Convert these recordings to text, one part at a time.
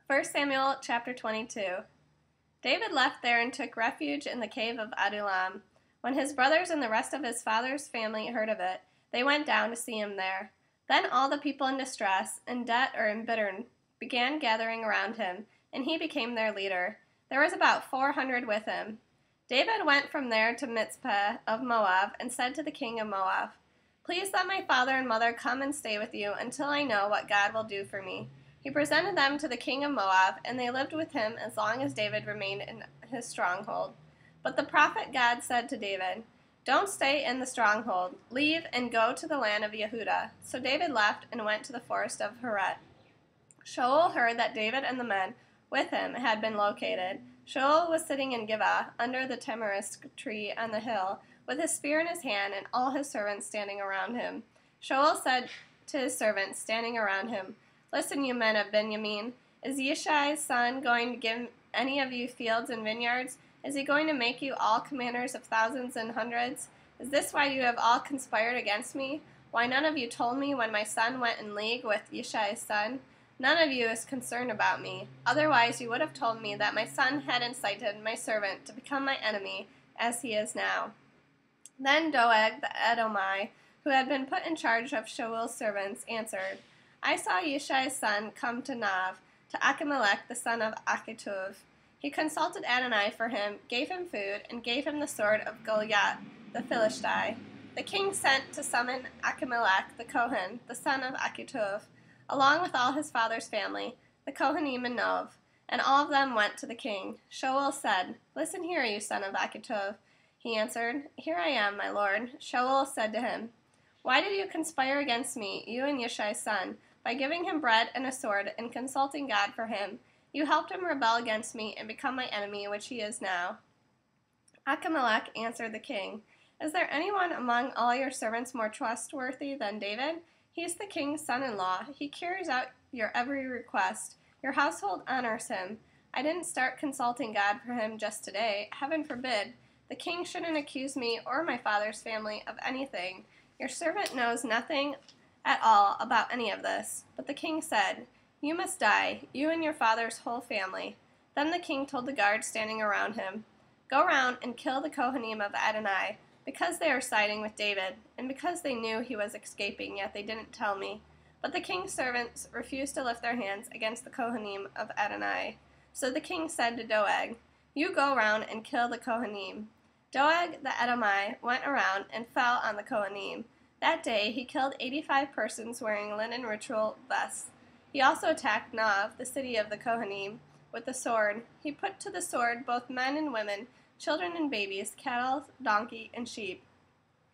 1 Samuel chapter 22. David left there and took refuge in the cave of Adullam. When his brothers and the rest of his father's family heard of it, they went down to see him there. Then all the people in distress, in debt or embittered, began gathering around him, and he became their leader. There was about 400 with him. David went from there to Mizpeh of Moab and said to the king of Moab, "Please let my father and mother come and stay with you until I know what God will do for me." He presented them to the king of Moab, and they lived with him as long as David remained in his stronghold. But the prophet Gad said to David, "Don't stay in the stronghold. Leave and go to the land of Yehudah." So David left and went to the forest of Heret. Shaul heard that David and the men with him had been located. Shaul was sitting in Gibeah under the tamarisk tree on the hill, with his spear in his hand and all his servants standing around him. Shaul said to his servants standing around him, "Listen, you men of Benjamin. Is Yishai's son going to give any of you fields and vineyards? Is he going to make you all commanders of thousands and hundreds? Is this why you have all conspired against me? Why none of you told me when my son went in league with Yishai's son? None of you is concerned about me. Otherwise you would have told me that my son had incited my servant to become my enemy, as he is now." Then Doeg the Edomite, who had been put in charge of Shaul's servants, answered, "I saw Yishai's son come to Nav, to Achimelech the son of Achitub. He consulted Adonai for him, gave him food, and gave him the sword of Goliath the Philistine. The king sent to summon Achimelech the Kohen, the son of Achitub, along with all his father's family, the Kohanim and Nov, and all of them went to the king. Shaul said, "Listen here, you son of Achitub." He answered, "Here I am, my lord." Shaul said to him, "Why did you conspire against me, you and Yishai's son? By giving him bread and a sword and consulting God for him, you helped him rebel against me and become my enemy, which he is now." Achimelech answered the king, "Is there anyone among all your servants more trustworthy than David? He is the king's son-in-law. He carries out your every request. Your household honors him. I didn't start consulting God for him just today. Heaven forbid. The king shouldn't accuse me or my father's family of anything. Your servant knows nothing at all about any of this." But the king said, "You must die, you and your father's whole family." Then the king told the guards standing around him, "Go round and kill the Kohanim of Adonai, because they are siding with David, and because they knew he was escaping, yet they didn't tell me." But the king's servants refused to lift their hands against the Kohanim of Adonai. So the king said to Doeg, "You go round and kill the Kohanim." Doeg the Edomite went around and fell on the Kohanim. That day he killed 85 persons wearing linen ritual vests. He also attacked Nov, the city of the Kohanim, with the sword. He put to the sword both men and women, children and babies, cattle, donkey, and sheep.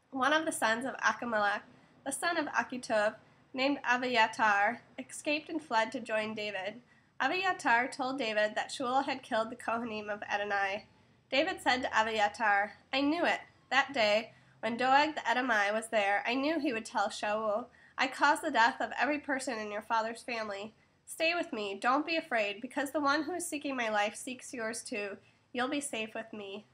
One of the sons of Achimelech, the son of Achitub, named Abiathar, escaped and fled to join David. Abiathar told David that Shaul had killed the Kohanim of Adonai. David said to Abiathar, "I knew it. That day, when Doeg the Edomite was there, I knew he would tell Shaul, 'I caused the death of every person in your father's family.' Stay with me, don't be afraid, because the one who is seeking my life seeks yours too. You'll be safe with me."